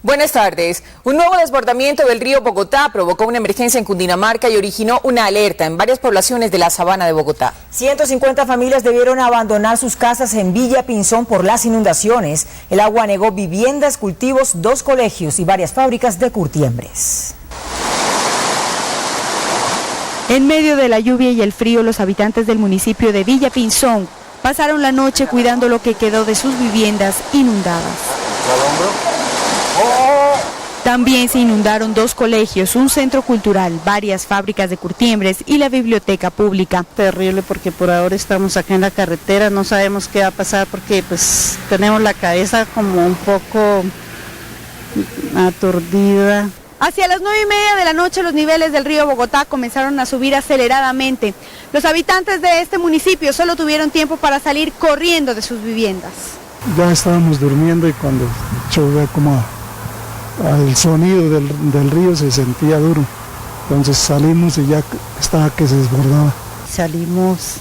Buenas tardes. Un nuevo desbordamiento del río Bogotá provocó una emergencia en Cundinamarca y originó una alerta en varias poblaciones de la sabana de Bogotá. 150 familias debieron abandonar sus casas en Villa Pinzón por las inundaciones. El agua anegó viviendas, cultivos, 2 colegios y varias fábricas de curtiembres. En medio de la lluvia y el frío, los habitantes del municipio de Villa Pinzón pasaron la noche cuidando lo que quedó de sus viviendas inundadas. También se inundaron 2 colegios, un centro cultural, varias fábricas de curtiembres y la biblioteca pública. Terrible porque por ahora estamos acá en la carretera, no sabemos qué va a pasar porque pues tenemos la cabeza como un poco aturdida. Hacia las 9:30 de la noche los niveles del río Bogotá comenzaron a subir aceleradamente. Los habitantes de este municipio solo tuvieron tiempo para salir corriendo de sus viviendas. Ya estábamos durmiendo y cuando chovía como el sonido del río se sentía duro. Entonces salimos y ya estaba que se desbordaba. Salimos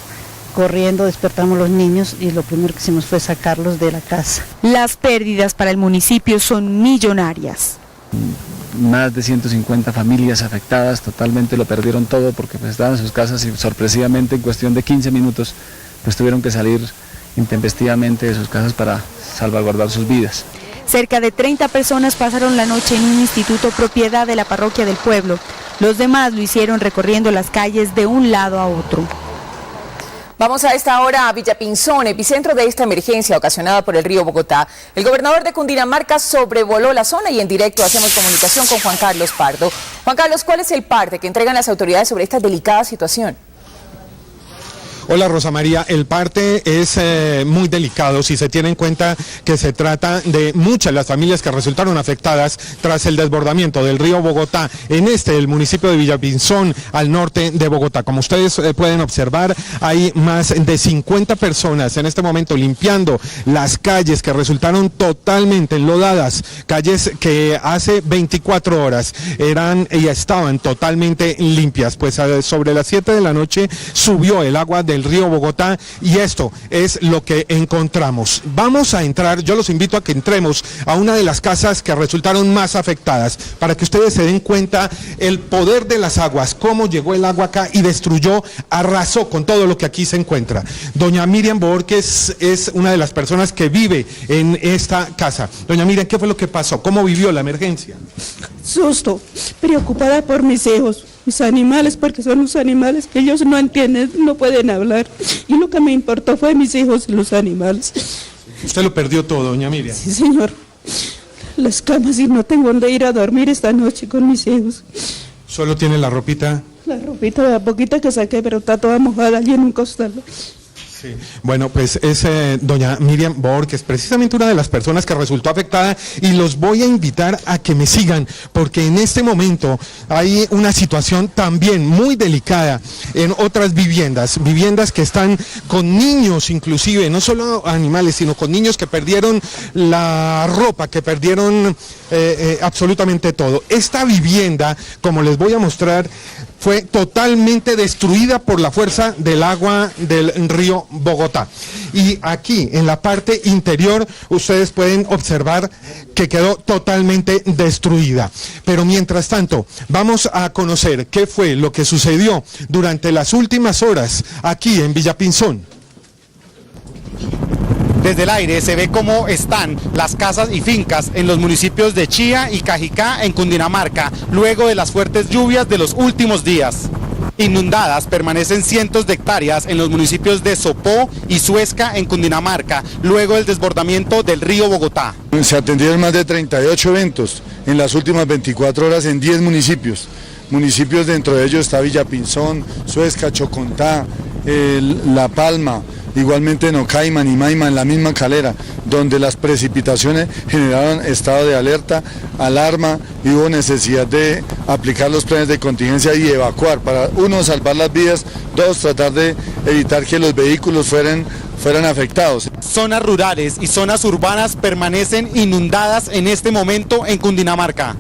corriendo, despertamos los niños y lo primero que hicimos fue sacarlos de la casa. Las pérdidas para el municipio son millonarias. Más de 150 familias afectadas, totalmente lo perdieron todo porque pues estaban en sus casas y sorpresivamente en cuestión de 15 minutos pues tuvieron que salir intempestivamente de sus casas para salvaguardar sus vidas. Cerca de 30 personas pasaron la noche en un instituto propiedad de la parroquia del pueblo. Los demás lo hicieron recorriendo las calles de un lado a otro. Vamos a esta hora a Villa Pinzón, epicentro de esta emergencia ocasionada por el río Bogotá. El gobernador de Cundinamarca sobrevoló la zona y en directo hacemos comunicación con Juan Carlos Pardo. Juan Carlos, ¿cuál es el parte que entregan las autoridades sobre esta delicada situación? Hola Rosa María, el parte es muy delicado si se tiene en cuenta que se trata de muchas las familias que resultaron afectadas tras el desbordamiento del río Bogotá en el municipio de Villa Pinzón, al norte de Bogotá. Como ustedes pueden observar, hay más de 50 personas en este momento limpiando las calles que resultaron totalmente enlodadas, calles que hace 24 horas eran y estaban totalmente limpias. Pues sobre las 7 de la noche subió el agua del río Bogotá y esto es lo que encontramos. Vamos a entrar, yo los invito a que entremos a una de las casas que resultaron más afectadas para que ustedes se den cuenta el poder de las aguas, cómo llegó el agua acá y destruyó, arrasó con todo lo que aquí se encuentra. Doña Miriam Borges es una de las personas que vive en esta casa. Doña Miriam, ¿qué fue lo que pasó? ¿Cómo vivió la emergencia? Susto, preocupada por mis hijos. Mis animales, porque son los animales que ellos no entienden, no pueden hablar. Y lo que me importó fue mis hijos y los animales. ¿Usted lo perdió todo, doña Miriam? Sí, señor. Las camas y no tengo dónde ir a dormir esta noche con mis hijos. ¿Solo tiene la ropita? La ropita, la poquita que saqué, pero está toda mojada allí en un costal. Sí. Bueno, pues es doña Miriam Borges, precisamente una de las personas que resultó afectada, y los voy a invitar a que me sigan, porque en este momento hay una situación también muy delicada en otras viviendas que están con niños inclusive, no solo animales, sino con niños que perdieron la ropa, que perdieron absolutamente todo. Esta vivienda, como les voy a mostrar, fue totalmente destruida por la fuerza del agua del río Bogotá. Y aquí, en la parte interior, ustedes pueden observar que quedó totalmente destruida. Pero mientras tanto, vamos a conocer qué fue lo que sucedió durante las últimas horas aquí en Villa Pinzón. Desde el aire se ve cómo están las casas y fincas en los municipios de Chía y Cajicá en Cundinamarca, luego de las fuertes lluvias de los últimos días. Inundadas permanecen cientos de hectáreas en los municipios de Sopó y Suezca en Cundinamarca, luego del desbordamiento del río Bogotá. Se atendieron más de 38 eventos en las últimas 24 horas en 10 municipios. Municipios dentro de ellos está Villa Pinzón, Suezca, Chocontá, La Palma, igualmente Nocaima, Nimaima, en la misma Calera, donde las precipitaciones generaron estado de alerta, alarma, y hubo necesidad de aplicar los planes de contingencia y evacuar, para uno, salvar las vidas, dos, tratar de evitar que los vehículos fueran afectados. Zonas rurales y zonas urbanas permanecen inundadas en este momento en Cundinamarca.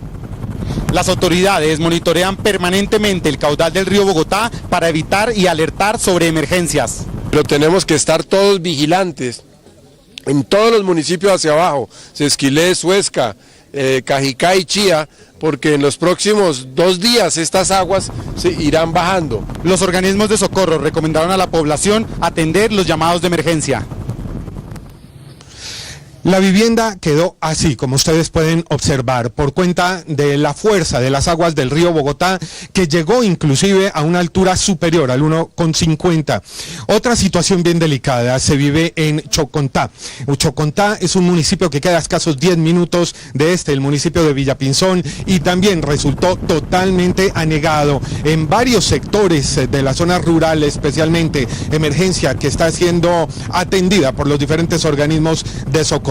Las autoridades monitorean permanentemente el caudal del río Bogotá para evitar y alertar sobre emergencias. Pero tenemos que estar todos vigilantes en todos los municipios hacia abajo, Sesquilé, Suezca, Cajicá y Chía, porque en los próximos 2 días estas aguas se irán bajando. Los organismos de socorro recomendaron a la población atender los llamados de emergencia. La vivienda quedó así, como ustedes pueden observar, por cuenta de la fuerza de las aguas del río Bogotá, que llegó inclusive a una altura superior al 1,50. Otra situación bien delicada se vive en Chocontá. Chocontá es un municipio que queda a escasos 10 minutos de el municipio de Villapinzón, y también resultó totalmente anegado en varios sectores de la zona rural, especialmente emergencia que está siendo atendida por los diferentes organismos de socorro.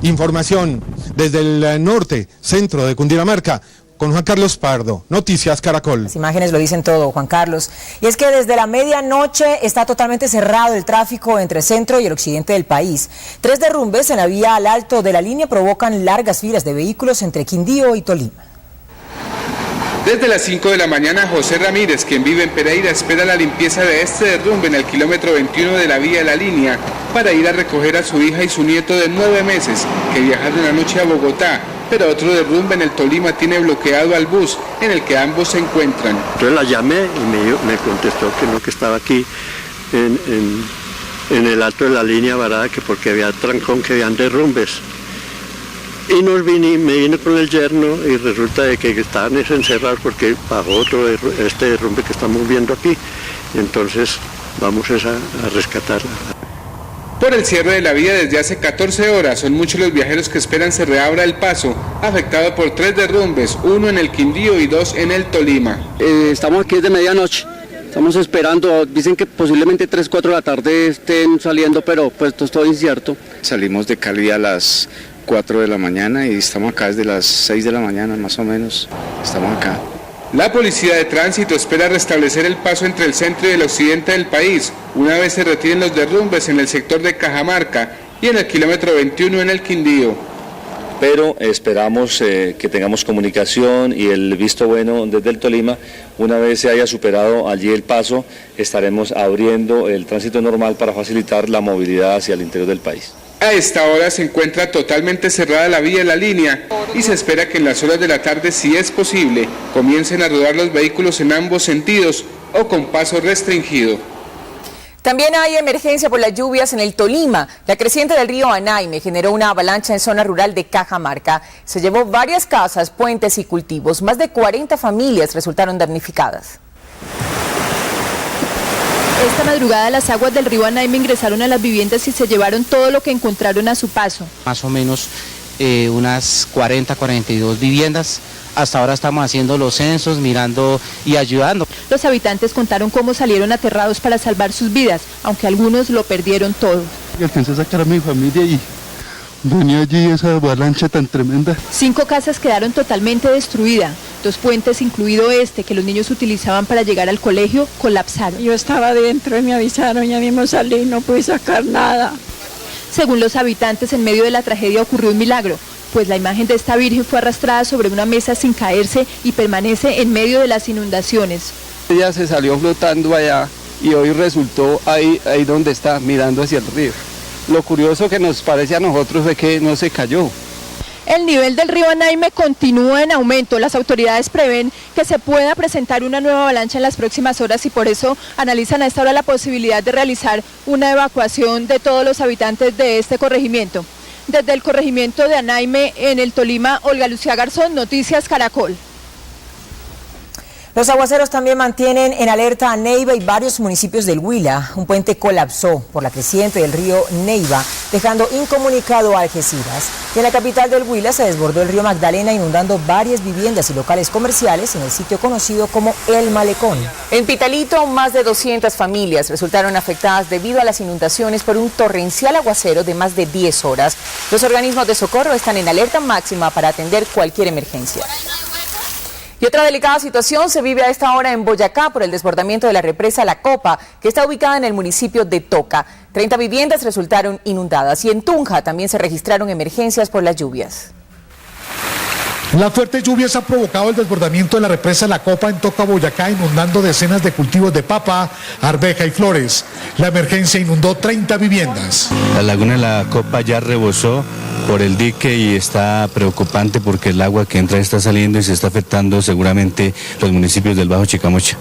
Información desde el norte, centro de Cundinamarca, con Juan Carlos Pardo, Noticias Caracol. Las imágenes lo dicen todo, Juan Carlos. Y es que desde la medianoche está totalmente cerrado el tráfico entre el centro y el occidente del país. 3 derrumbes en la vía al alto de la línea provocan largas filas de vehículos entre Quindío y Tolima. Desde las 5 de la mañana, José Ramírez, quien vive en Pereira, espera la limpieza de este derrumbe en el kilómetro 21 de la vía de la línea para ir a recoger a su hija y su nieto de 9 meses, que viajaron anoche a Bogotá, pero otro derrumbe en el Tolima tiene bloqueado al bus en el que ambos se encuentran. Entonces la llamé y me contestó que no, que estaba aquí en el alto de la línea varada, que porque había trancón, que habían derrumbes. Y me vine con el yerno y resulta de que estaban encerrados porque bajó otro este derrumbe que estamos viendo aquí. Entonces vamos a rescatarla. Por el cierre de la vía desde hace 14 horas, son muchos los viajeros que esperan se reabra el paso, afectado por 3 derrumbes, 1 en el Quindío y 2 en el Tolima. Estamos aquí desde medianoche, estamos esperando, dicen que posiblemente 3, 4 de la tarde estén saliendo, pero pues esto es todo incierto. Salimos de Cali a las 4 de la mañana y estamos acá desde las 6 de la mañana más o menos, estamos acá. La Policía de Tránsito espera restablecer el paso entre el centro y el occidente del país, una vez se retiren los derrumbes en el sector de Cajamarca y en el kilómetro 21 en el Quindío. Pero esperamos que tengamos comunicación y el visto bueno desde el Tolima. Una vez se haya superado allí el paso, estaremos abriendo el tránsito normal para facilitar la movilidad hacia el interior del país. A esta hora se encuentra totalmente cerrada la vía de la línea y se espera que en las horas de la tarde, si es posible, comiencen a rodar los vehículos en ambos sentidos o con paso restringido. También hay emergencia por las lluvias en el Tolima. La creciente del río Anaime generó una avalancha en zona rural de Cajamarca. Se llevó varias casas, puentes y cultivos. Más de 40 familias resultaron damnificadas. Esta madrugada las aguas del río Anaime ingresaron a las viviendas y se llevaron todo lo que encontraron a su paso. Más o menos unas 40, 42 viviendas. Hasta ahora estamos haciendo los censos, mirando y ayudando. Los habitantes contaron cómo salieron aterrados para salvar sus vidas, aunque algunos lo perdieron todo. Alcancé a sacar a mi familia y venía allí esa avalancha tan tremenda. 5 casas quedaron totalmente destruidas. 2 puentes, incluido este que los niños utilizaban para llegar al colegio, colapsaron. Yo estaba dentro y me avisaron, ya mismo salí, no pude sacar nada. Según los habitantes, en medio de la tragedia ocurrió un milagro, pues la imagen de esta virgen fue arrastrada sobre una mesa sin caerse y permanece en medio de las inundaciones. Ella se salió flotando allá y hoy resultó ahí donde está, mirando hacia el río. Lo curioso que nos parece a nosotros es que no se cayó. El nivel del río Anaime continúa en aumento. Las autoridades prevén que se pueda presentar una nueva avalancha en las próximas horas y por eso analizan a esta hora la posibilidad de realizar una evacuación de todos los habitantes de este corregimiento. Desde el corregimiento de Anaime en el Tolima, Olga Lucía Garzón, Noticias Caracol. Los aguaceros también mantienen en alerta a Neiva y varios municipios del Huila. Un puente colapsó por la creciente del río Neiva, dejando incomunicado a Algeciras. Y en la capital del Huila se desbordó el río Magdalena, inundando varias viviendas y locales comerciales en el sitio conocido como El Malecón. En Pitalito, más de 200 familias resultaron afectadas debido a las inundaciones por un torrencial aguacero de más de 10 horas. Los organismos de socorro están en alerta máxima para atender cualquier emergencia. Y otra delicada situación se vive a esta hora en Boyacá por el desbordamiento de la represa La Copa, que está ubicada en el municipio de Toca. 30 viviendas resultaron inundadas y en Tunja también se registraron emergencias por las lluvias. Las fuertes lluvias han provocado el desbordamiento de la represa La Copa en Toca, Boyacá, inundando decenas de cultivos de papa, arveja y flores. La emergencia inundó 30 viviendas. La laguna de La Copa ya rebosó por el dique y está preocupante porque el agua que entra está saliendo y se está afectando seguramente los municipios del Bajo Chicamocha.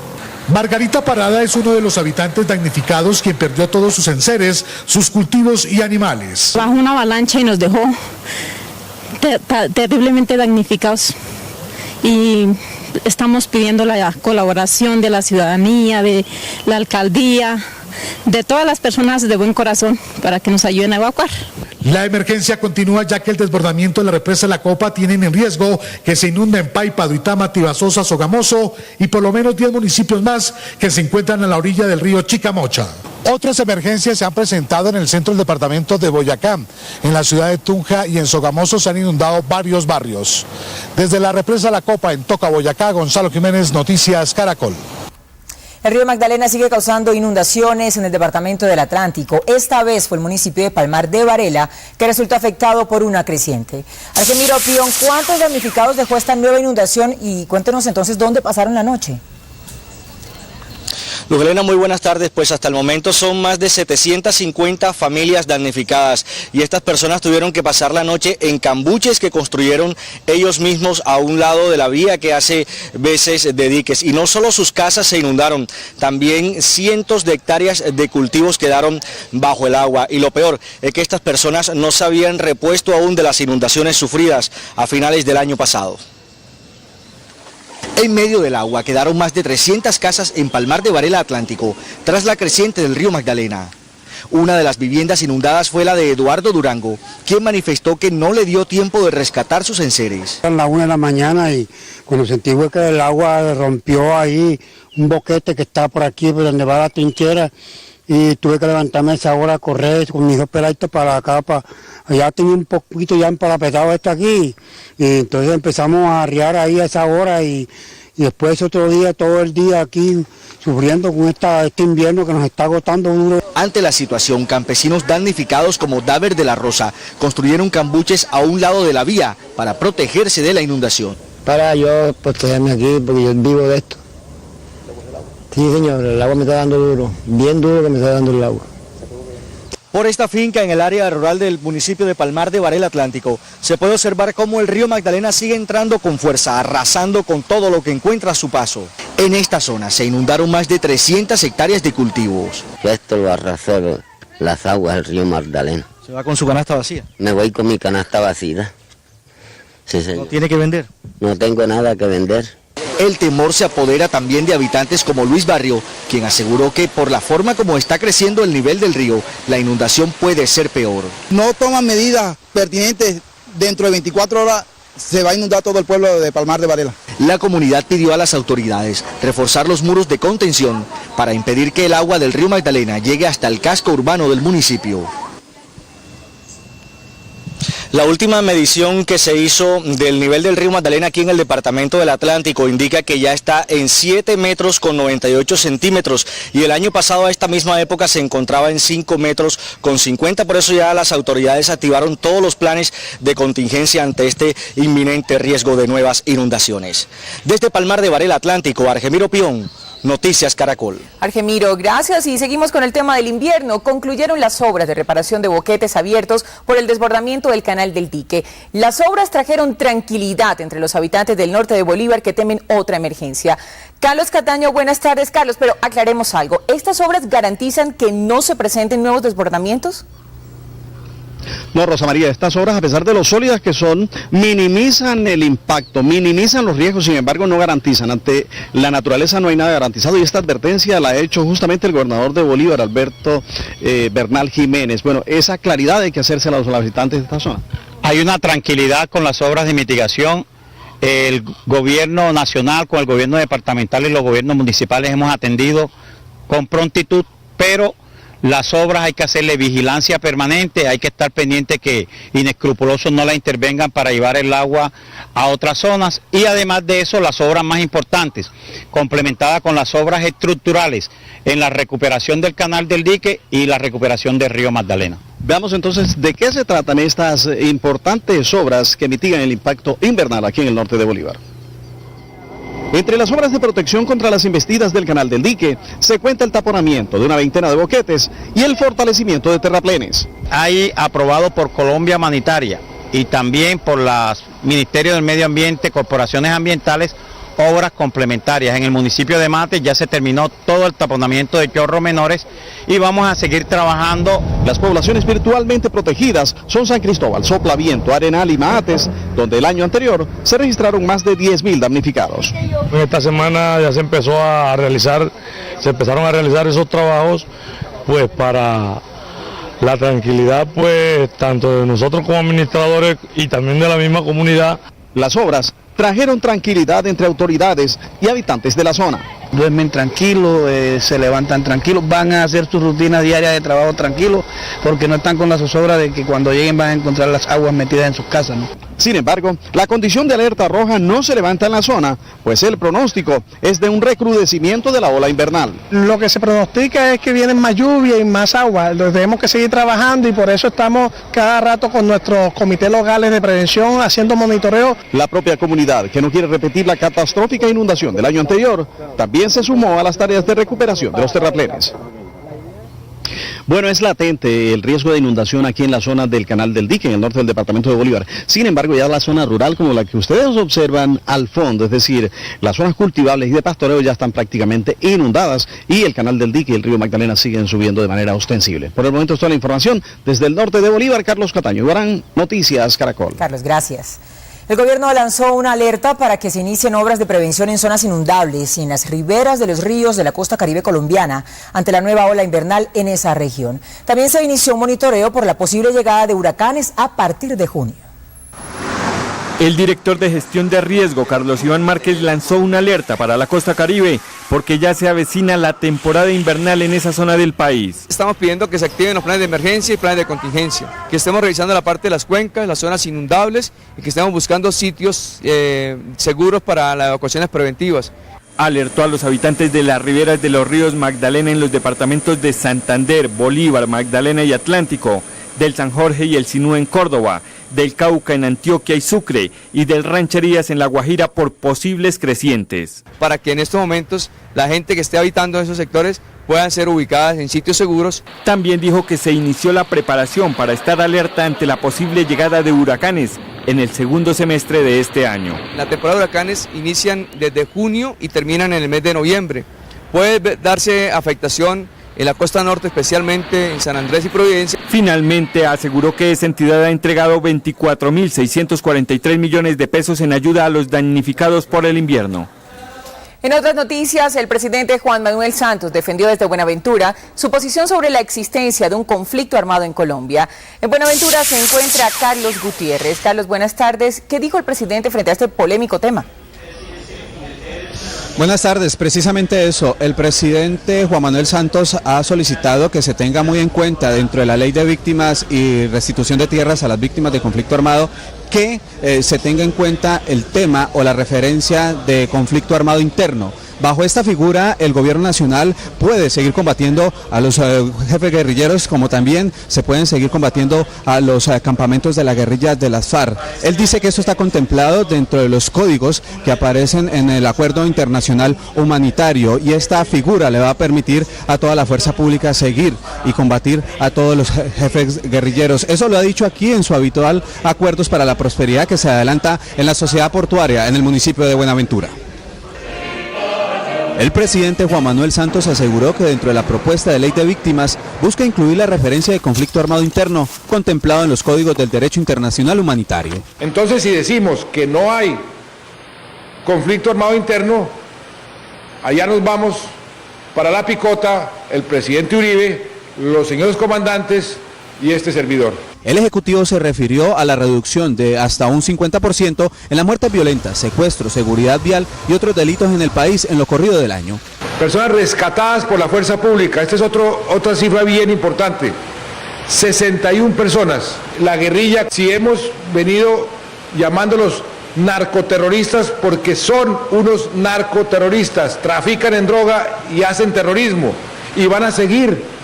Margarita Parada es uno de los habitantes damnificados quien perdió todos sus enseres, sus cultivos y animales. Bajó una avalancha y nos dejó terriblemente damnificados y estamos pidiendo la colaboración de la ciudadanía, de la alcaldía, de todas las personas de buen corazón para que nos ayuden a evacuar. La emergencia continúa ya que el desbordamiento de la represa La Copa tienen en riesgo que se inunda en Paipa, Duitama, Tibasosa, Sogamoso y por lo menos 10 municipios más que se encuentran a la orilla del río Chicamocha. Otras emergencias se han presentado en el centro del departamento de Boyacá. En la ciudad de Tunja y en Sogamoso se han inundado varios barrios. Desde la represa La Copa en Toca, Boyacá, Gonzalo Jiménez, Noticias Caracol. El río Magdalena sigue causando inundaciones en el departamento del Atlántico. Esta vez fue el municipio de Palmar de Varela que resultó afectado por una creciente. Argemiro Pion, ¿cuántos damnificados dejó esta nueva inundación? Y cuéntenos entonces dónde pasaron la noche. Luz Helena, muy buenas tardes. Pues hasta el momento son más de 750 familias damnificadas y estas personas tuvieron que pasar la noche en cambuches que construyeron ellos mismos a un lado de la vía que hace veces de diques. Y no solo sus casas se inundaron, también cientos de hectáreas de cultivos quedaron bajo el agua. Y lo peor es que estas personas no se habían repuesto aún de las inundaciones sufridas a finales del año pasado. En medio del agua quedaron más de 300 casas en Palmar de Varela Atlántico, tras la creciente del río Magdalena. Una de las viviendas inundadas fue la de Eduardo Durango, quien manifestó que no le dio tiempo de rescatar sus enseres. A las 1 de la mañana y cuando sentí que el agua rompió ahí un boquete que está por aquí, por donde va la trinchera, y tuve que levantarme a esa hora a correr con mis dos peladitos para acá, allá tenía un poquito ya emparapetado esto aquí, y entonces empezamos a arriar ahí a esa hora y después otro día, todo el día aquí sufriendo con este invierno que nos está agotando duro. Ante la situación, campesinos damnificados como Daver de la Rosa construyeron cambuches a un lado de la vía para protegerse de la inundación. Para yo protegerme aquí porque yo vivo de esto. Sí, señor, el agua me está dando duro, bien duro que me está dando el agua. Por esta finca en el área rural del municipio de Palmar de Varela Atlántico, se puede observar cómo el río Magdalena sigue entrando con fuerza, arrasando con todo lo que encuentra a su paso. En esta zona se inundaron más de 300 hectáreas de cultivos. Esto lo arrasó las aguas del río Magdalena. ¿Se va con su canasta vacía? Me voy con mi canasta vacía. Sí, señor. ¿No tiene que vender? No tengo nada que vender. El temor se apodera también de habitantes como Luis Barrio, quien aseguró que por la forma como está creciendo el nivel del río, la inundación puede ser peor. No toman medidas pertinentes, dentro de 24 horas se va a inundar todo el pueblo de Palmar de Varela. La comunidad pidió a las autoridades reforzar los muros de contención para impedir que el agua del río Magdalena llegue hasta el casco urbano del municipio. La última medición que se hizo del nivel del río Magdalena aquí en el departamento del Atlántico indica que ya está en 7 metros con 98 centímetros y el año pasado a esta misma época se encontraba en 5 metros con 50, por eso ya las autoridades activaron todos los planes de contingencia ante este inminente riesgo de nuevas inundaciones. Desde Palmar de Varela Atlántico, Argemiro Pion, Noticias Caracol. Argemiro, gracias y seguimos con el tema del invierno. Concluyeron las obras de reparación de boquetes abiertos por el desbordamiento del canal del dique. Las obras trajeron tranquilidad entre los habitantes del norte de Bolívar que temen otra emergencia. Carlos Cataño, buenas tardes, Carlos, pero aclaremos algo. ¿Estas obras garantizan que no se presenten nuevos desbordamientos? No, Rosa María, estas obras, a pesar de lo sólidas que son, minimizan el impacto, minimizan los riesgos, sin embargo no garantizan. Ante la naturaleza no hay nada garantizado y esta advertencia la ha hecho justamente el gobernador de Bolívar, Alberto Bernal Jiménez. Bueno, esa claridad hay que hacerse a los habitantes de esta zona. Hay una tranquilidad con las obras de mitigación. El gobierno nacional con el gobierno departamental y los gobiernos municipales hemos atendido con prontitud, pero las obras hay que hacerle vigilancia permanente, hay que estar pendiente que inescrupulosos no la intervengan para llevar el agua a otras zonas y además de eso las obras más importantes, complementadas con las obras estructurales en la recuperación del canal del dique y la recuperación del río Magdalena. Veamos entonces de qué se tratan estas importantes obras que mitigan el impacto invernal aquí en el norte de Bolívar. Entre las obras de protección contra las embestidas del Canal del Dique se cuenta el taponamiento de una veintena de boquetes y el fortalecimiento de terraplenes. Hay aprobado por Colombia Humanitaria y también por los Ministerios del Medio Ambiente, corporaciones ambientales, obras complementarias. En el municipio de Mate ya se terminó todo el taponamiento de chorros menores y vamos a seguir trabajando. Las poblaciones virtualmente protegidas son San Cristóbal, Soplaviento, Arenal y Mahates, donde el año anterior se registraron más de 10.000 damnificados. Esta semana ya se empezaron a realizar esos trabajos pues para la tranquilidad pues tanto de nosotros como administradores y también de la misma comunidad. Las obras trajeron tranquilidad entre autoridades y habitantes de la zona. Duermen tranquilos, se levantan tranquilos, van a hacer su rutina diaria de trabajo tranquilos, porque no están con la zozobra de que cuando lleguen van a encontrar las aguas metidas en sus casas, ¿no? Sin embargo, la condición de alerta roja no se levanta en la zona, pues el pronóstico es de un recrudecimiento de la ola invernal. Lo que se pronostica es que vienen más lluvia y más agua, tenemos que seguir trabajando y por eso estamos cada rato con nuestros comités locales de prevención haciendo monitoreo. La propia comunidad, que no quiere repetir la catastrófica inundación del año anterior, también se sumó a las tareas de recuperación de los terraplenes. Bueno, es latente el riesgo de inundación aquí en la zona del Canal del Dique, en el norte del departamento de Bolívar. Sin embargo, ya la zona rural, como la que ustedes observan al fondo, es decir, las zonas cultivables y de pastoreo ya están prácticamente inundadas y el Canal del Dique y el río Magdalena siguen subiendo de manera ostensible. Por el momento es toda la información. Desde el norte de Bolívar, Carlos Cataño, Guarán, Noticias Caracol. Carlos, gracias. El gobierno lanzó una alerta para que se inicien obras de prevención en zonas inundables y en las riberas de los ríos de la costa caribe colombiana ante la nueva ola invernal en esa región. También se inició un monitoreo por la posible llegada de huracanes a partir de junio. El director de gestión de riesgo, Carlos Iván Márquez, lanzó una alerta para la costa caribe porque ya se avecina la temporada invernal en esa zona del país. Estamos pidiendo que se activen los planes de emergencia y planes de contingencia, que estemos revisando la parte de las cuencas, las zonas inundables y que estemos buscando sitios seguros para las evacuaciones preventivas. Alertó a los habitantes de las riberas de los ríos Magdalena en los departamentos de Santander, Bolívar, Magdalena y Atlántico, del San Jorge y el Sinú en Córdoba, del Cauca en Antioquia y Sucre y del Rancherías en La Guajira por posibles crecientes. Para que en estos momentos la gente que esté habitando esos sectores puedan ser ubicadas en sitios seguros. También dijo que se inició la preparación para estar alerta ante la posible llegada de huracanes en el segundo semestre de este año. La temporada de huracanes inician desde junio y terminan en el mes de noviembre. Puede darse afectación en la costa norte, especialmente en San Andrés y Providencia. Finalmente aseguró que esa entidad ha entregado 24.643 millones de pesos en ayuda a los damnificados por el invierno. En otras noticias, el presidente Juan Manuel Santos defendió desde Buenaventura su posición sobre la existencia de un conflicto armado en Colombia. En Buenaventura se encuentra Carlos Gutiérrez. Carlos, buenas tardes. ¿Qué dijo el presidente frente a este polémico tema? Buenas tardes, precisamente eso, el presidente Juan Manuel Santos ha solicitado que se tenga muy en cuenta dentro de la ley de víctimas y restitución de tierras a las víctimas de conflicto armado que se tenga en cuenta el tema o la referencia de conflicto armado interno. Bajo esta figura, el gobierno nacional puede seguir combatiendo a los jefes guerrilleros, como también se pueden seguir combatiendo a los campamentos de la guerrilla de las FARC. Él dice que esto está contemplado dentro de los códigos que aparecen en el Acuerdo Internacional Humanitario y esta figura le va a permitir a toda la fuerza pública seguir y combatir a todos los jefes guerrilleros. Eso lo ha dicho aquí en su habitual Acuerdos para la Prosperidad que se adelanta en la sociedad portuaria en el municipio de Buenaventura. El presidente Juan Manuel Santos aseguró que dentro de la propuesta de ley de víctimas busca incluir la referencia de conflicto armado interno contemplado en los códigos del derecho internacional humanitario. Entonces, si decimos que no hay conflicto armado interno, allá nos vamos para la picota, el presidente Uribe, los señores comandantes y este servidor. El Ejecutivo se refirió a la reducción de hasta un 50% en las muertes violentas, secuestros, seguridad vial y otros delitos en el país en lo corrido del año. Personas rescatadas por la fuerza pública, esta es otra cifra bien importante, 61 personas. La guerrilla, si hemos venido llamándolos narcoterroristas porque son unos narcoterroristas, trafican en droga y hacen terrorismo y van a seguir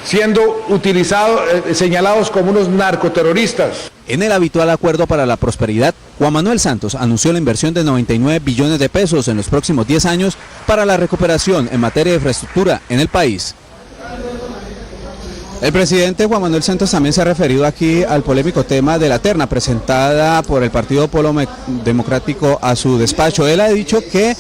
siendo utilizados, señalados como unos narcoterroristas. En el habitual acuerdo para la prosperidad, Juan Manuel Santos anunció la inversión de 99 billones de pesos en los próximos 10 años para la recuperación en materia de infraestructura en el país. El presidente Juan Manuel Santos también se ha referido aquí al polémico tema de la terna presentada por el Partido Polo Democrático a su despacho. Él ha dicho que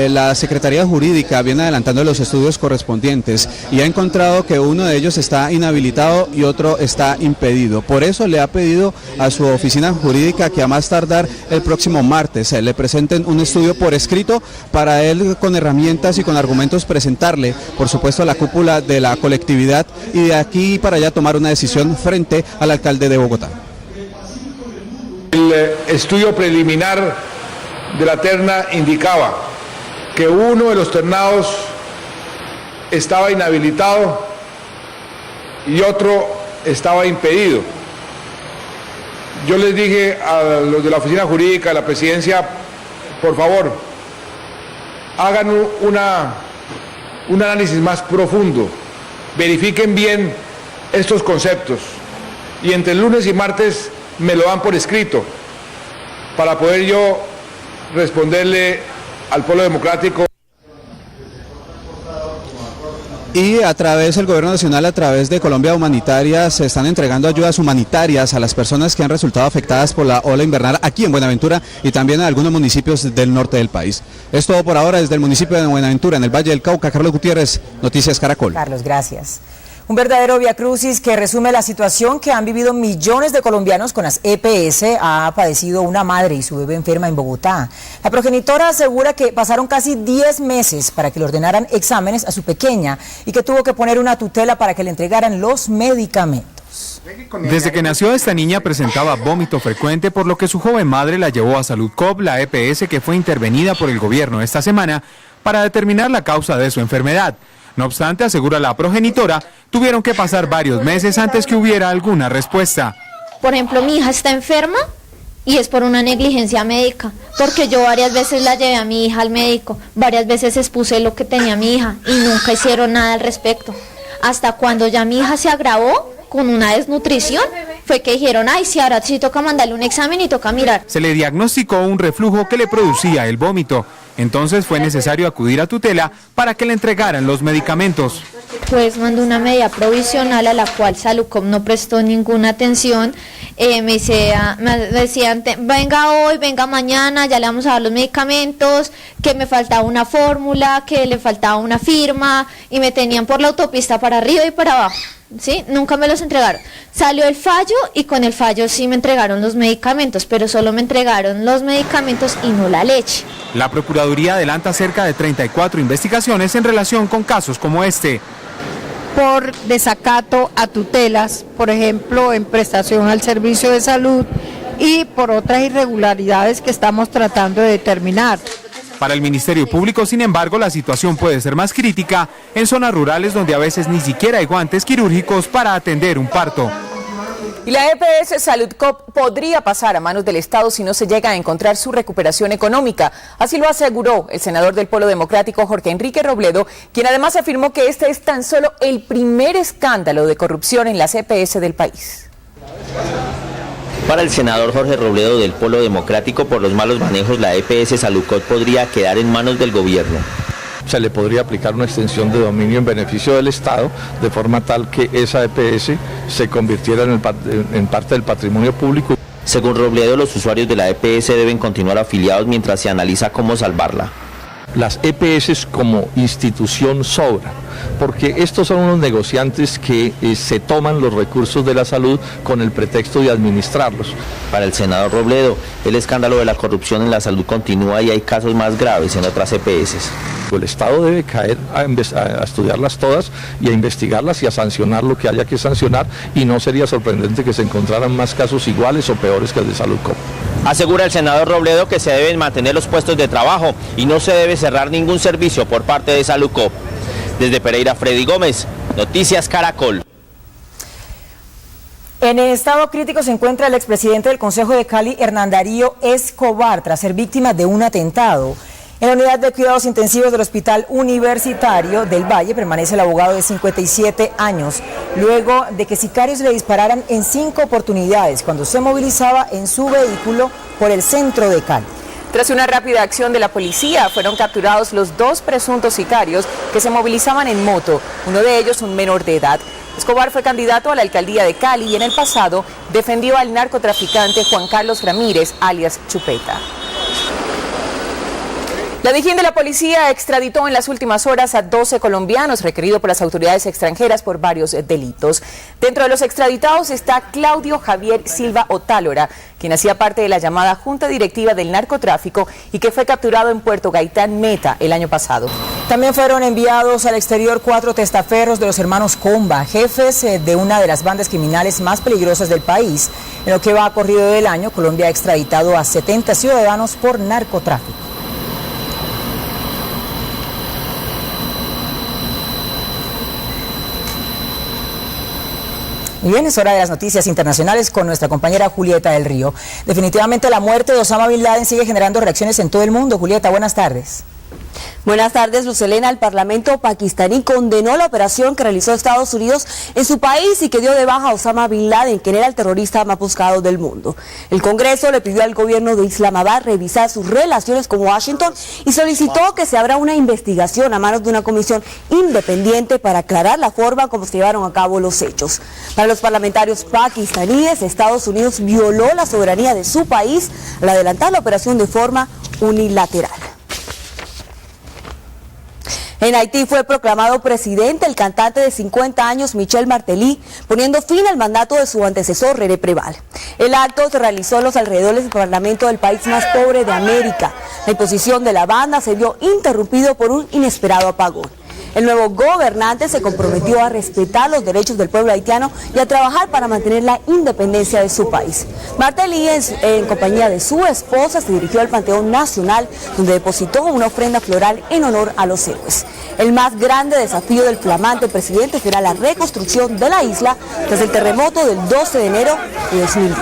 la Secretaría Jurídica viene adelantando los estudios correspondientes y ha encontrado que uno de ellos está inhabilitado y otro está impedido. Por eso le ha pedido a su oficina jurídica que a más tardar el próximo martes le presenten un estudio por escrito para él con herramientas y con argumentos presentarle, por supuesto, a la cúpula de la colectividad y de aquí para ya tomar una decisión frente al alcalde de Bogotá. El estudio preliminar de la terna indicaba que uno de los ternados estaba inhabilitado y otro estaba impedido. Yo les dije a los de la oficina jurídica de la presidencia, por favor, hagan un análisis más profundo, verifiquen bien estos conceptos y entre el lunes y martes me lo dan por escrito para poder yo responderle al Polo Democrático. Y a través del Gobierno Nacional, a través de Colombia Humanitaria, se están entregando ayudas humanitarias a las personas que han resultado afectadas por la ola invernal aquí en Buenaventura y también en algunos municipios del norte del país. Es todo por ahora desde el municipio de Buenaventura, en el Valle del Cauca. Carlos Gutiérrez, Noticias Caracol. Carlos, gracias. Un verdadero viacrucis que resume la situación que han vivido millones de colombianos con las EPS ha padecido una madre y su bebé enferma en Bogotá. La progenitora asegura que pasaron casi 10 meses para que le ordenaran exámenes a su pequeña y que tuvo que poner una tutela para que le entregaran los medicamentos. Desde que nació esta niña presentaba vómito frecuente, por lo que su joven madre la llevó a Saludcop, la EPS que fue intervenida por el gobierno esta semana para determinar la causa de su enfermedad. No obstante, asegura la progenitora, tuvieron que pasar varios meses antes que hubiera alguna respuesta. Por ejemplo, mi hija está enferma y es por una negligencia médica, porque yo varias veces la llevé a mi hija al médico, varias veces expuse lo que tenía mi hija y nunca hicieron nada al respecto. Hasta cuando ya mi hija se agravó con una desnutrición, fue que dijeron, ay, sí, ahora sí toca mandarle un examen y toca mirar. Se le diagnosticó un reflujo que le producía el vómito. Entonces fue necesario acudir a tutela para que le entregaran los medicamentos. Pues mandó una medida provisional a la cual Saludcop no prestó ninguna atención. Me decían, venga hoy, venga mañana, ya le vamos a dar los medicamentos, que me faltaba una fórmula, que le faltaba una firma, y me tenían por la autopista para arriba y para abajo. ¿Sí? Nunca me los entregaron. Salió el fallo y con el fallo sí me entregaron los medicamentos, pero solo me entregaron los medicamentos y no la leche. La Procuraduría adelanta cerca de 34 investigaciones en relación con casos como este. Por desacato a tutelas, por ejemplo, en prestación al servicio de salud y por otras irregularidades que estamos tratando de determinar. Para el Ministerio Público, sin embargo, la situación puede ser más crítica en zonas rurales donde a veces ni siquiera hay guantes quirúrgicos para atender un parto. Y la EPS Saludcop podría pasar a manos del Estado si no se llega a encontrar su recuperación económica. Así lo aseguró el senador del Polo Democrático, Jorge Enrique Robledo, quien además afirmó que este es tan solo el primer escándalo de corrupción en las EPS del país. Para el senador Jorge Robledo del Polo Democrático, por los malos manejos, la EPS Saludcop podría quedar en manos del gobierno. Se le podría aplicar una extensión de dominio en beneficio del Estado, de forma tal que esa EPS se convirtiera en parte del patrimonio público. Según Robledo, los usuarios de la EPS deben continuar afiliados mientras se analiza cómo salvarla. Las EPS como institución sobran, porque estos son unos negociantes que se toman los recursos de la salud con el pretexto de administrarlos. Para el senador Robledo, el escándalo de la corrupción en la salud continúa y hay casos más graves en otras EPS. El Estado debe caer a estudiarlas todas y a investigarlas y a sancionar lo que haya que sancionar, y no sería sorprendente que se encontraran más casos iguales o peores que el de Saludcop. Asegura el senador Robledo que se deben mantener los puestos de trabajo y no se debe cerrar ningún servicio por parte de Saludcop. Desde Pereira, Freddy Gómez, Noticias Caracol. En estado crítico se encuentra el expresidente del Consejo de Cali, Hernán Darío Escobar, tras ser víctima de un atentado. En la unidad de cuidados intensivos del Hospital Universitario del Valle permanece el abogado de 57 años, luego de que sicarios le dispararan en 5 oportunidades cuando se movilizaba en su vehículo por el centro de Cali. Tras una rápida acción de la policía, fueron capturados los 2 presuntos sicarios que se movilizaban en moto, uno de ellos un menor de edad. Escobar fue candidato a la alcaldía de Cali y en el pasado defendió al narcotraficante Juan Carlos Ramírez, alias Chupeta. La Dijín de la policía extraditó en las últimas horas a 12 colombianos requeridos por las autoridades extranjeras por varios delitos. Dentro de los extraditados está Claudio Javier Silva Otálora, quien hacía parte de la llamada Junta Directiva del Narcotráfico y que fue capturado en Puerto Gaitán, Meta, el año pasado. También fueron enviados al exterior 4 testaferros de los hermanos Comba, jefes de una de las bandas criminales más peligrosas del país. En lo que va corrido del año, Colombia ha extraditado a 70 ciudadanos por narcotráfico. Y bien, es hora de las noticias internacionales con nuestra compañera Julieta del Río. Definitivamente la muerte de Osama Bin Laden sigue generando reacciones en todo el mundo. Julieta, buenas tardes. Buenas tardes, Lucelena. El Parlamento pakistaní condenó la operación que realizó Estados Unidos en su país y que dio de baja a Osama Bin Laden, quien era el terrorista más buscado del mundo. El Congreso le pidió al gobierno de Islamabad revisar sus relaciones con Washington y solicitó que se abra una investigación a manos de una comisión independiente para aclarar la forma como se llevaron a cabo los hechos. Para los parlamentarios pakistaníes, Estados Unidos violó la soberanía de su país al adelantar la operación de forma unilateral. En Haití fue proclamado presidente el cantante de 50 años Michel Martelly, poniendo fin al mandato de su antecesor René Préval. El acto se realizó en los alrededores del parlamento del país más pobre de América. La imposición de la banda se vio interrumpido por un inesperado apagón. El nuevo gobernante se comprometió a respetar los derechos del pueblo haitiano y a trabajar para mantener la independencia de su país. Martelly, en compañía de su esposa, se dirigió al Panteón Nacional, donde depositó una ofrenda floral en honor a los héroes. El más grande desafío del flamante presidente será la reconstrucción de la isla tras el terremoto del 12 de enero de 2010.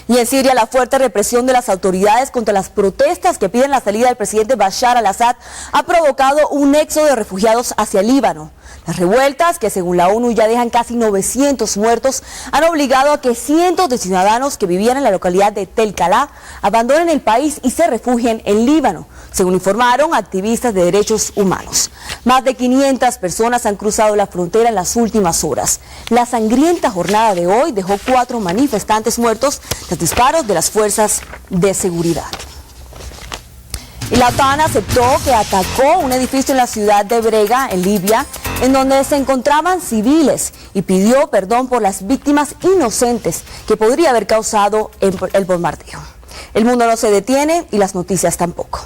Y en Siria, la fuerte represión de las autoridades contra las protestas que piden la salida del presidente Bashar al-Assad ha provocado un éxodo de refugiados hacia el Líbano. Las revueltas, que según la ONU ya dejan casi 900 muertos, han obligado a que cientos de ciudadanos que vivían en la localidad de Tel Kalá abandonen el país y se refugien en Líbano, según informaron activistas de derechos humanos. Más de 500 personas han cruzado la frontera en las últimas horas. La sangrienta jornada de hoy dejó 4 manifestantes muertos tras disparos de las fuerzas de seguridad. Y la OTAN aceptó que atacó un edificio en la ciudad de Brega, en Libia, en donde se encontraban civiles, y pidió perdón por las víctimas inocentes que podría haber causado el bombardeo. El mundo no se detiene y las noticias tampoco.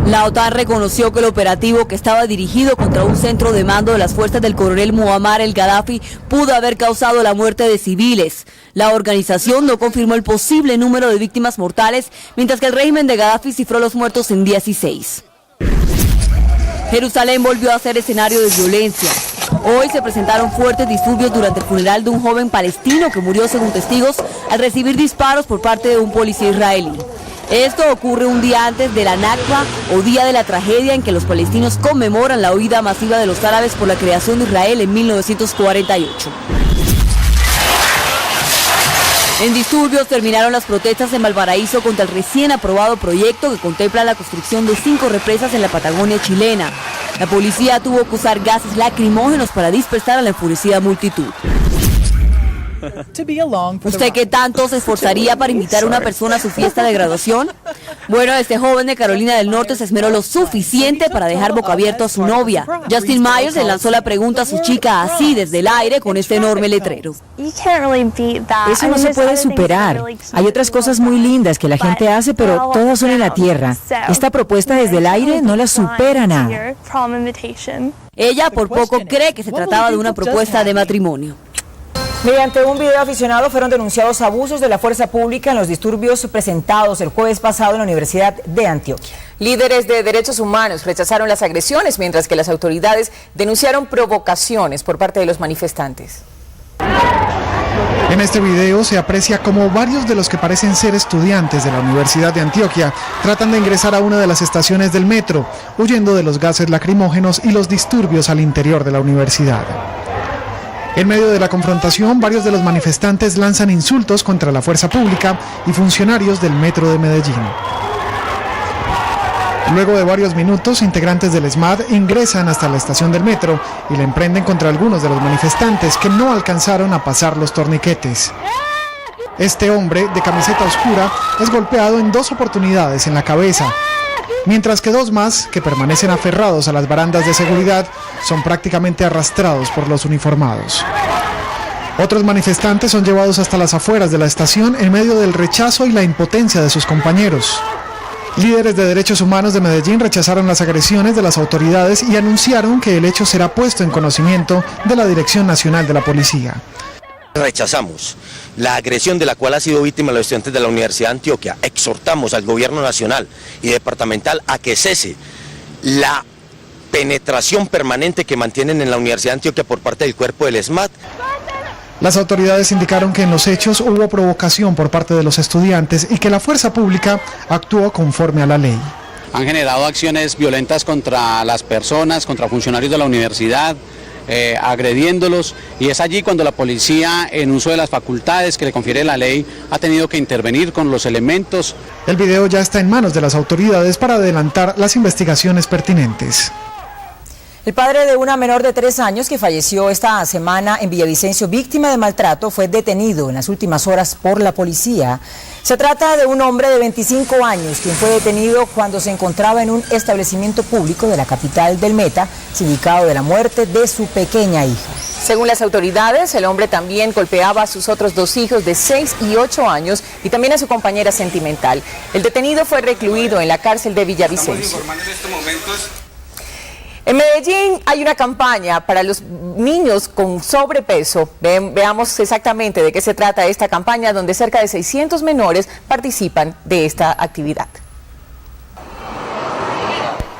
La OTAN reconoció que el operativo, que estaba dirigido contra un centro de mando de las fuerzas del coronel Muammar el-Gaddafi, pudo haber causado la muerte de civiles. La organización no confirmó el posible número de víctimas mortales, mientras que el régimen de Gaddafi cifró los muertos en 16. Jerusalén volvió a ser escenario de violencia. Hoy se presentaron fuertes disturbios durante el funeral de un joven palestino que murió, según testigos, al recibir disparos por parte de un policía israelí. Esto ocurre un día antes de la Nakba, o día de la tragedia en que los palestinos conmemoran la huida masiva de los árabes por la creación de Israel en 1948. En disturbios terminaron las protestas en Valparaíso contra el recién aprobado proyecto que contempla la construcción de 5 represas en la Patagonia chilena. La policía tuvo que usar gases lacrimógenos para dispersar a la enfurecida multitud. ¿Usted qué tanto se esforzaría para invitar a una persona a su fiesta de graduación? Bueno, este joven de Carolina del Norte se esmeró lo suficiente para dejar boca abierto a su novia. Justin Myers le lanzó la pregunta a su chica así desde el aire con este enorme letrero. Eso no se puede superar. Hay otras cosas muy lindas que la gente hace, pero todas son en la tierra. Esta propuesta desde el aire no la supera nada. Ella por poco cree que se trataba de una propuesta de matrimonio. Mediante un video aficionado fueron denunciados abusos de la fuerza pública en los disturbios presentados el jueves pasado en la Universidad de Antioquia. Líderes de derechos humanos rechazaron las agresiones, mientras que las autoridades denunciaron provocaciones por parte de los manifestantes. En este video se aprecia cómo varios de los que parecen ser estudiantes de la Universidad de Antioquia tratan de ingresar a una de las estaciones del metro, huyendo de los gases lacrimógenos y los disturbios al interior de la universidad. En medio de la confrontación, varios de los manifestantes lanzan insultos contra la fuerza pública y funcionarios del metro de Medellín. Luego de varios minutos, integrantes del ESMAD ingresan hasta la estación del metro y la emprenden contra algunos de los manifestantes que no alcanzaron a pasar los torniquetes. Este hombre, de camiseta oscura, es golpeado en 2 oportunidades en la cabeza, mientras que 2 más, que permanecen aferrados a las barandas de seguridad, son prácticamente arrastrados por los uniformados. Otros manifestantes son llevados hasta las afueras de la estación en medio del rechazo y la impotencia de sus compañeros. Líderes de derechos humanos de Medellín rechazaron las agresiones de las autoridades y anunciaron que el hecho será puesto en conocimiento de la Dirección Nacional de la Policía. Rechazamos la agresión de la cual ha sido víctima los estudiantes de la Universidad de Antioquia. Exhortamos al gobierno nacional y departamental a que cese la penetración permanente que mantienen en la Universidad de Antioquia por parte del cuerpo del ESMAD. Las autoridades indicaron que en los hechos hubo provocación por parte de los estudiantes y que la fuerza pública actuó conforme a la ley. Han generado acciones violentas contra las personas, contra funcionarios de la universidad, agrediéndolos, y es allí cuando la policía, en uso de las facultades que le confiere la ley, ha tenido que intervenir con los elementos. El video ya está en manos de las autoridades para adelantar las investigaciones pertinentes. El padre de una menor de 3 años que falleció esta semana en Villavicencio, víctima de maltrato, fue detenido en las últimas horas por la policía. Se trata de un hombre de 25 años, quien fue detenido cuando se encontraba en un establecimiento público de la capital del Meta, sindicado de la muerte de su pequeña hija. Según las autoridades, el hombre también golpeaba a sus otros 2 hijos de 6 y 8 años y también a su compañera sentimental. El detenido fue recluido en la cárcel de Villavicencio. En Medellín hay una campaña para los niños con sobrepeso. Veamos exactamente de qué se trata esta campaña, donde cerca de 600 menores participan de esta actividad.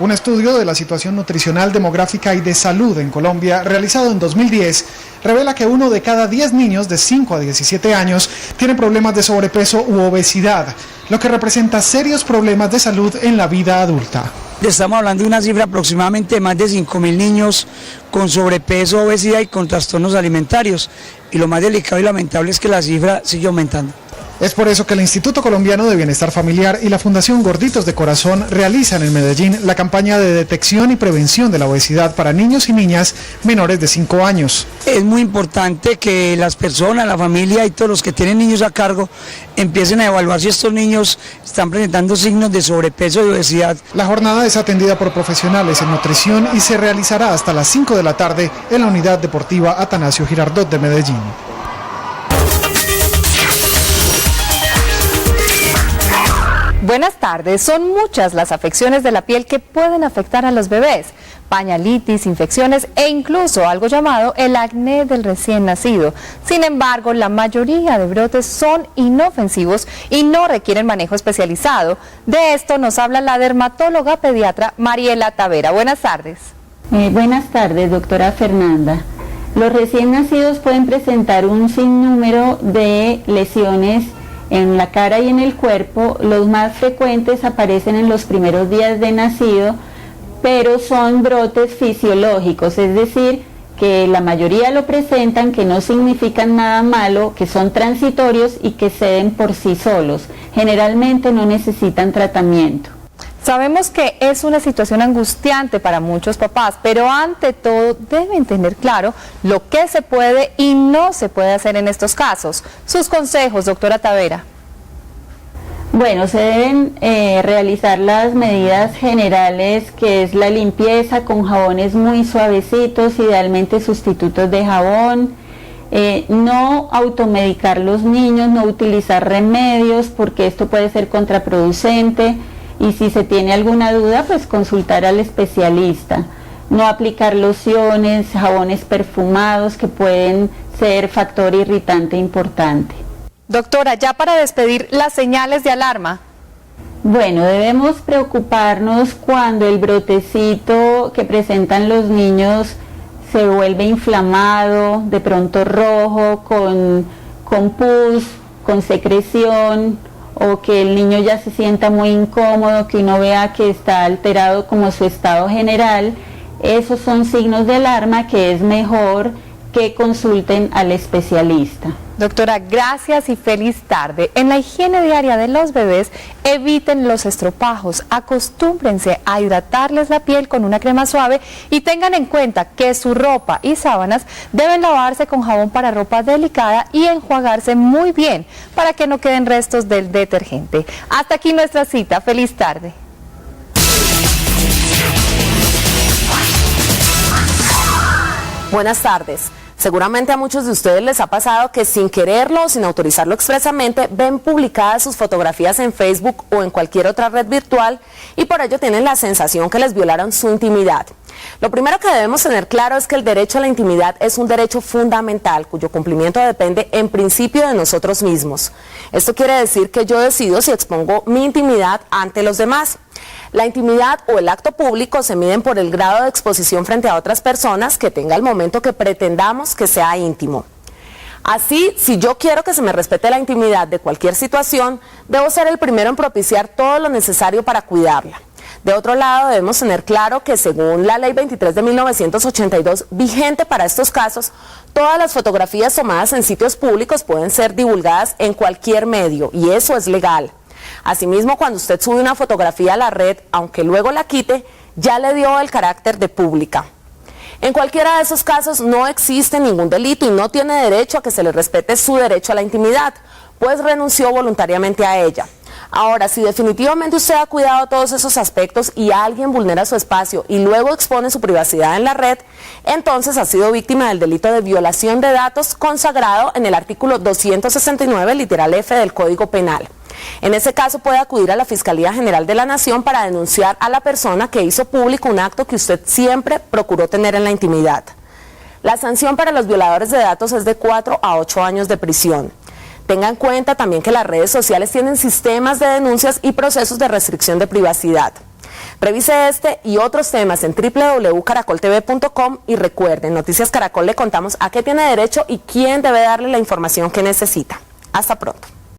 Un estudio de la situación nutricional, demográfica y de salud en Colombia, realizado en 2010, revela que 1 de cada 10 niños de 5 a 17 años tiene problemas de sobrepeso u obesidad, lo que representa serios problemas de salud en la vida adulta. Estamos hablando de una cifra aproximadamente de más de 5.000 niños con sobrepeso, obesidad y con trastornos alimentarios. Y lo más delicado y lamentable es que la cifra sigue aumentando. Es por eso que el Instituto Colombiano de Bienestar Familiar y la Fundación Gorditos de Corazón realizan en Medellín la campaña de detección y prevención de la obesidad para niños y niñas menores de 5 años. Es muy importante que las personas, la familia y todos los que tienen niños a cargo empiecen a evaluar si estos niños están presentando signos de sobrepeso y obesidad. La jornada es atendida por profesionales en nutrición y se realizará hasta las 5 de la tarde en la Unidad Deportiva Atanasio Girardot de Medellín. Buenas tardes. Son muchas las afecciones de la piel que pueden afectar a los bebés. Pañalitis, infecciones e incluso algo llamado el acné del recién nacido. Sin embargo, la mayoría de brotes son inofensivos y no requieren manejo especializado. De esto nos habla la dermatóloga pediatra Mariela Tavera. Buenas tardes. Buenas tardes, doctora Fernanda. Los recién nacidos pueden presentar un sinnúmero de lesiones en la cara y en el cuerpo. Los más frecuentes aparecen en los primeros días de nacido, pero son brotes fisiológicos, es decir, que la mayoría lo presentan, que no significan nada malo, que son transitorios y que ceden por sí solos. Generalmente no necesitan tratamiento. Sabemos que es una situación angustiante para muchos papás, pero ante todo deben tener claro lo que se puede y no se puede hacer en estos casos. Sus consejos, doctora Tavera. Bueno, se deben realizar las medidas generales, que es la limpieza con jabones muy suavecitos, idealmente sustitutos de jabón. No automedicar los niños, no utilizar remedios, porque esto puede ser contraproducente. Y si se tiene alguna duda, pues consultar al especialista. No aplicar lociones, jabones perfumados, que pueden ser factor irritante importante. Doctora, ya para despedir, las señales de alarma. Bueno, debemos preocuparnos cuando el brotecito que presentan los niños se vuelve inflamado, de pronto rojo, con con pus, con secreción, o que el niño ya se sienta muy incómodo, que uno vea que está alterado como su estado general, esos son signos de alarma que es mejor que consulten al especialista. Doctora, gracias y feliz tarde. En la higiene diaria de los bebés, eviten los estropajos, acostúmbrense a hidratarles la piel con una crema suave y tengan en cuenta que su ropa y sábanas deben lavarse con jabón para ropa delicada y enjuagarse muy bien para que no queden restos del detergente. Hasta aquí nuestra cita. Feliz tarde. Buenas tardes. Seguramente a muchos de ustedes les ha pasado que sin quererlo o sin autorizarlo expresamente ven publicadas sus fotografías en Facebook o en cualquier otra red virtual y por ello tienen la sensación que les violaron su intimidad. Lo primero que debemos tener claro es que el derecho a la intimidad es un derecho fundamental cuyo cumplimiento depende en principio de nosotros mismos. Esto quiere decir que yo decido si expongo mi intimidad ante los demás. La intimidad o el acto público se miden por el grado de exposición frente a otras personas que tenga el momento que pretendamos que sea íntimo. Así, si yo quiero que se me respete la intimidad de cualquier situación, debo ser el primero en propiciar todo lo necesario para cuidarla. De otro lado, debemos tener claro que según la Ley 23 de 1982, vigente para estos casos, todas las fotografías tomadas en sitios públicos pueden ser divulgadas en cualquier medio y eso es legal. Asimismo, cuando usted sube una fotografía a la red, aunque luego la quite, ya le dio el carácter de pública. En cualquiera de esos casos no existe ningún delito y no tiene derecho a que se le respete su derecho a la intimidad, pues renunció voluntariamente a ella. Ahora, si definitivamente usted ha cuidado todos esos aspectos y alguien vulnera su espacio y luego expone su privacidad en la red, entonces ha sido víctima del delito de violación de datos consagrado en el artículo 269, literal F del Código Penal. En ese caso puede acudir a la Fiscalía General de la Nación para denunciar a la persona que hizo público un acto que usted siempre procuró tener en la intimidad. La sanción para los violadores de datos es de 4 a 8 años de prisión. Tenga en cuenta también que las redes sociales tienen sistemas de denuncias y procesos de restricción de privacidad. Revise este y otros temas en www.caracoltv.com y recuerden, Noticias Caracol le contamos a qué tiene derecho y quién debe darle la información que necesita. Hasta pronto.